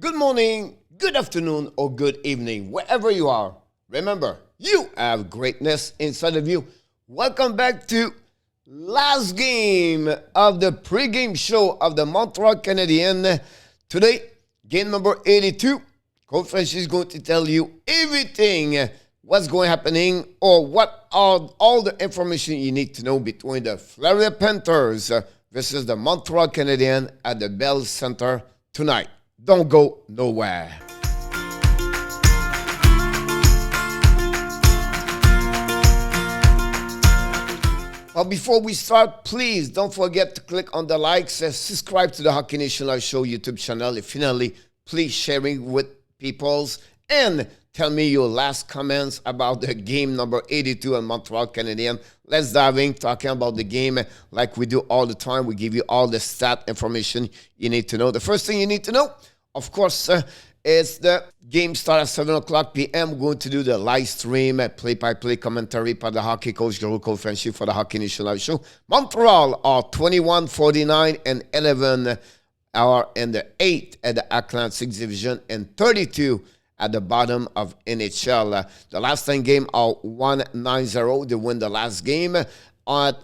Good morning, good afternoon, or good evening, wherever you are. Remember, you have greatness inside of you. Welcome back to last game of the pregame show of the Montreal Canadiens. Today, game number 82. Coach French is going to tell you everything what's going happening or what are all the information you need to know between the Florida Panthers versus the Montreal Canadiens at the Bell Center tonight. Don't go nowhere. But before we start, please don't forget to click on the likes, subscribe to the Hockey Nation Live Show YouTube channel, and finally, please sharing with peoples and tell me your last comments about the game number 82 and Montreal Canadiens. Let's dive in, talking about the game like we do all the time. We give you all the stat information you need to know. The first thing you need to know, of course, is the game start at 7 o'clock p.m. We're going to do the live stream, play-by-play commentary by the hockey coach, Coach French for the Hockey Nation Live Show. Montreal are 21, 49, and 11 are in the 8th at the Atlantic Division and 32 at the bottom of NHL. The last 10 game are 1-9-0. They win the last game. At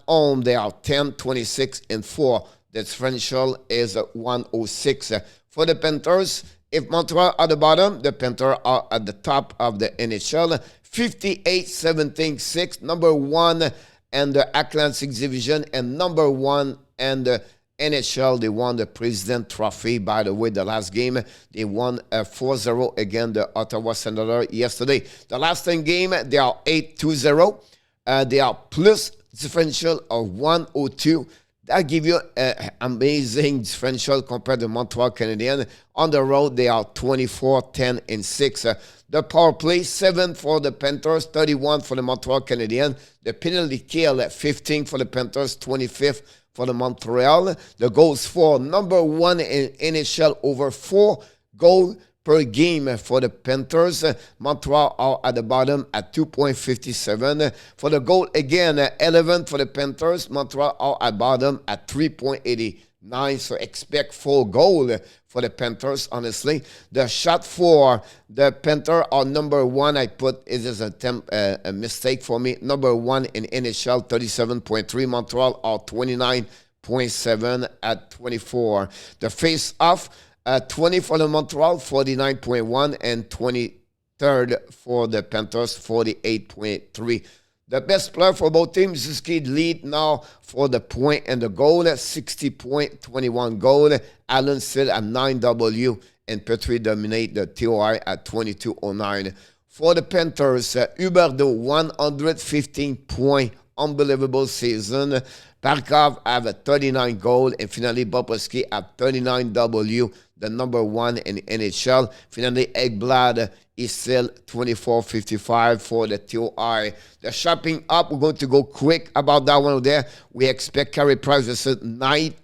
home, they are 10, 26, and 4. The differential is 106. For the Panthers, if Montreal are at the bottom, the Panthers are at the top of the NHL. 58-17-6, number 1 in the Atlantic Division and number 1 in the NHL. They won the President Trophy, by the way, the last game. They won 4-0 against the Ottawa Senators yesterday. The last 10 game, they are 8-2-0. They are plus differential of 102. That give you an amazing differential compared to Montreal Canadiens. On the road, they are 24, 10, and 6. The power play, 7 for the Panthers, 31 for the Montreal Canadiens. The penalty kill, 15 for the Panthers, 25th for the Montreal. The goals for number 1 in NHL, over 4 goals per game for the Panthers. Montreal are at the bottom at 2.57. For the goal, again, 11 for the Panthers. Montreal are at bottom at 3.89. So expect 4 goal for the Panthers, honestly. The shot for the Panthers are number 1. I put it as a mistake for me. Number 1 in NHL, 37.3. Montreal are 29.7 at 24. The face-off, 20 for the Montreal, 49.1, and 23rd for the Panthers, 48.3. The best player for both teams is Kid lead now for the point and the goal, 60.21 goal. Allen still at 9W, and Petrie dominate the TOI at 22.09. For the Panthers, Huberdeau, 115 point, unbelievable season. Barkov have a 39 goal, and finally Bobrovsky at 39W, the number 1 in NHL. Finally, Ekblad is still 24.55 for the TOI. The shopping up, we're going to go quick about that one there. We expect Carey Price versus Knight,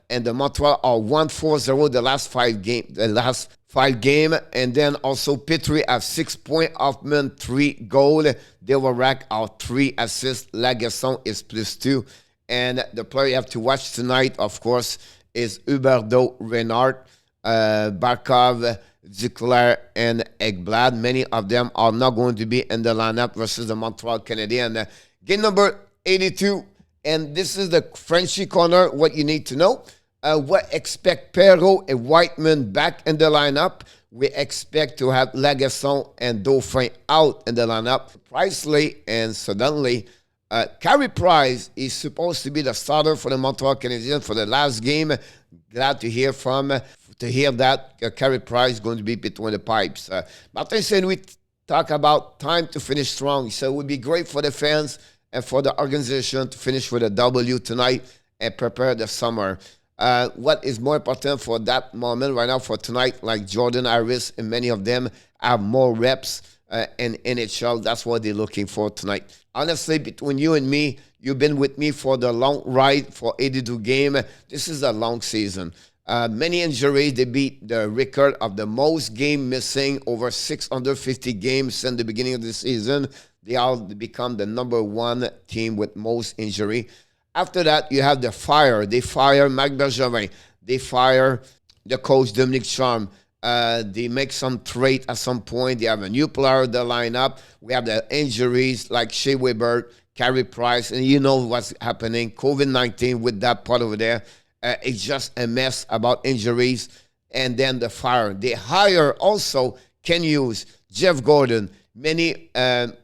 and the Montreal are 1-4-0 the last 5 game. And then also Petrie have 6 points, Hoffman 3 goal. Delaware are 3 assists. Lagasson is +2. And the player you have to watch tonight, of course, is Huberdeau, Reinhardt, Barkov, Duclair, and Ekblad. Many of them are not going to be in the lineup versus the Montreal Canadiens. Game number 82, and this is the Frenchy corner, what you need to know. What expect Perreault and Whiteman back in the lineup. We expect to have Lagasson and Dauphin out in the lineup. Priceley and suddenly, Carey Price is supposed to be the starter for the Montreal Canadiens for the last game. Glad to hear that Carey Price is going to be between the pipes. Martin said we talk about time to finish strong. So it would be great for the fans and for the organization to finish with a W tonight and prepare the summer. What is more important for that moment right now for tonight, like Jordan Harris and many of them have more reps in NHL. That's what they're looking for tonight. Honestly, between you and me, you've been with me for the long ride for 82 games. This is a long season. Many injuries. They beat the record of the most game missing, over 650 games since the beginning of the season. They all become the number 1 team with most injury. After that, you have the fire. They fire Marc Bergevin. They fire the coach, Dominique Charm. They make some trade at some point. They have a new player in the lineup. We have the injuries like Shea Weber, Carey Price, and you know what's happening. COVID-19 with that part over there. It's just a mess about injuries. And then the fire. They hire also Ken Hughes, Jeff Gordon, many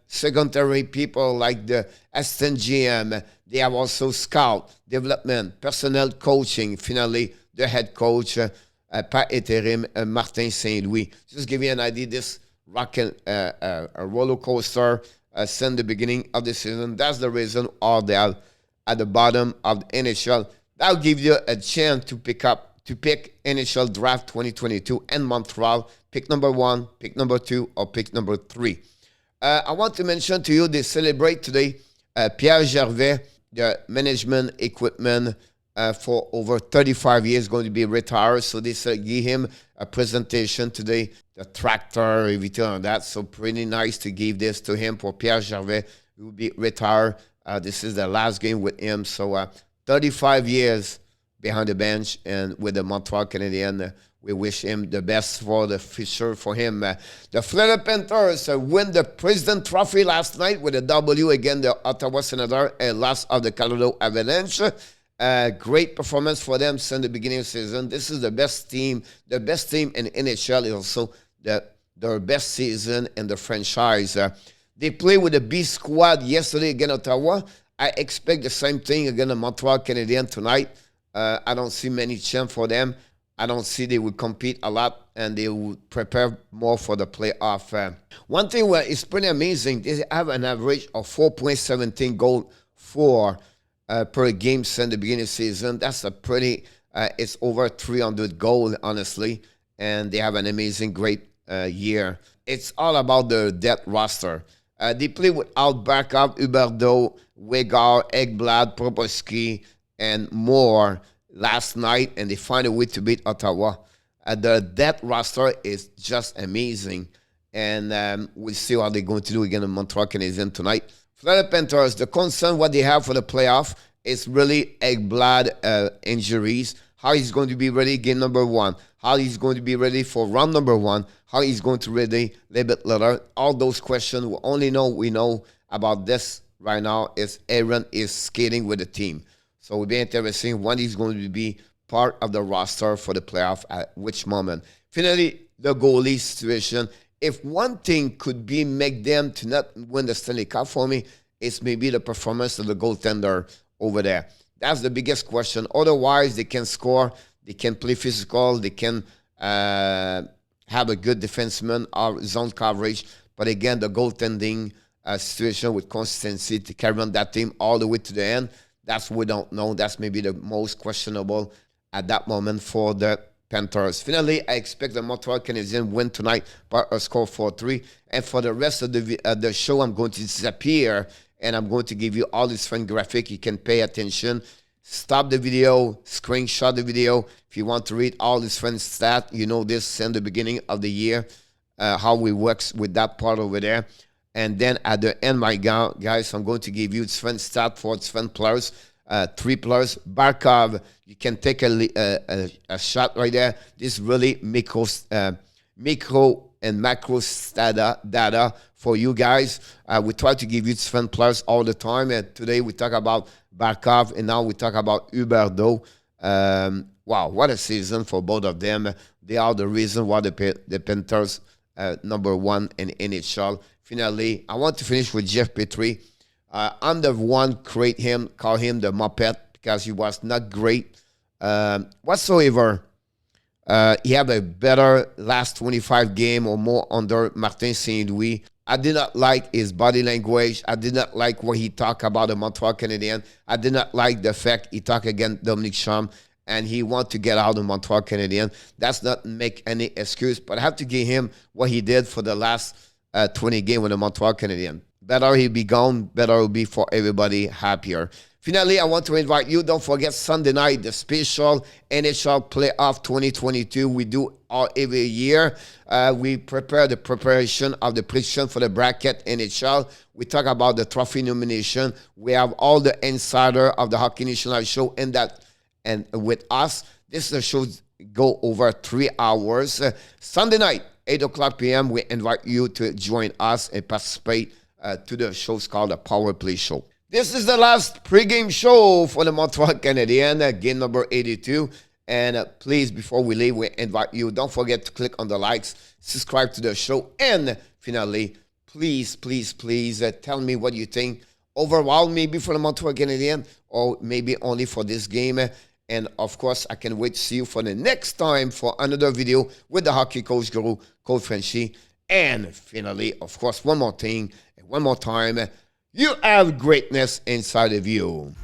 secondary people like the assistant GM. They have also scout, development, personnel coaching. Finally, the head coach, par interim, Martin Saint-Louis. Just give you an idea, this a roller coaster since the beginning of the season. That's the reason all they are at the bottom of the NHL. That'll give you a chance to pick NHL Draft 2022 in Montreal. Pick number 1, pick number 2, or pick number 3. I want to mention to you, they celebrate today Pierre Gervais, the management equipment for over 35 years, going to be retired. So they give him a presentation today, the tractor, everything like that. So pretty nice to give this to him for Pierre Gervais, who will be retired. This is the last game with him. So 35 years behind the bench and with the Montreal Canadiens. We wish him the best for the future for him. The Florida Panthers win the President Trophy last night with a W against the Ottawa Senators, a loss of the Colorado Avalanche. Great performance for them since the beginning of the season. This is the best team. The best team in NHL is also their best season in the franchise. They played with the B squad yesterday against Ottawa. I expect the same thing against the Montreal Canadiens tonight. I don't see many chance for them. I don't see they will compete a lot and they will prepare more for the playoff. One thing where it's pretty amazing, they have an average of 4.17 goals per game since the beginning of the season. That's a pretty, it's over 300 goals, honestly. And they have an amazing, great year. It's all about the depth roster. They play without backup, Huberdeau, Wegar, Ekblad, Proboski, and more last night, and they find a way to beat Ottawa. The depth roster is just amazing, and we'll see how they're going to do against the Montreal Canadiens tonight. Florida Panthers, the concern what they have for the playoff is really Ekblad injuries. How he's going to be ready game number 1. How he's going to be ready for round number 1. How he's going to be ready a little bit later. All those questions we know about this right now is Aaron is skating with the team. So it will be interesting when he's going to be part of the roster for the playoff at which moment. Finally, the goalie situation. If one thing could be make them to not win the Stanley Cup for me, it's maybe the performance of the goaltender over there. That's the biggest question. Otherwise, they can score, they can play physical, they can have a good defenseman or zone coverage. But again, the goaltending situation with consistency to carry on that team all the way to the end, that's what we don't know. That's maybe the most questionable at that moment for the Panthers. Finally, I expect the Montreal Canadiens win tonight by a score 4-3. And for the rest of the show, I'm going to disappear and I'm going to give you all this fun graphic. You can pay attention. Stop the video, screenshot the video. If you want to read all this fun stat, you know this in the beginning of the year, how we work with that part over there. And then at the end, my guys, I'm going to give you fun stat for fun players, 3 players. Barkov, you can take a shot right there. This is really micro and macro data for you guys. We try to give you fun players all the time. And today we talk about Barkov, and now we talk about Huberdeau. Wow, what a season for both of them. They are the reason why the Panthers number 1 in NHL. Finally, I want to finish with Jeff Petrie. I'm the one call him the Muppet because he was not great whatsoever. He had a better last 25 game or more under Martin Saint-Louis. I did not like his body language. I did not like what he talked about the Montreal Canadiens. I did not like the fact he talked against Dominic Cham and he want to get out of the Montreal Canadiens. That's not make any excuse, but I have to give him what he did for the last 20 games with the Montreal Canadiens. Better he be gone, better it will be for everybody happier. Finally, I want to invite you, don't forget Sunday night, the special NHL Playoff 2022. We do every year. We prepare the preparation of the prediction for the bracket NHL. We talk about the trophy nomination. We have all the insider of the Hockey National Show in that and with us. This show go over 3 hours. Sunday night, 8 o'clock p.m., we invite you to join us and participate to the shows called the Power Play Show. This is the last pregame show for the Montreal Canadiens, game number 82. And please, before we leave, we invite you, don't forget to click on the likes, subscribe to the show, and finally, please, please, please tell me what you think overall, maybe for the Montreal Canadiens, or maybe only for this game. And of course, I can wait to see you for the next time for another video with the hockey coach guru, Coach Frenchie. And finally, of course, one more thing, and one more time, you have greatness inside of you.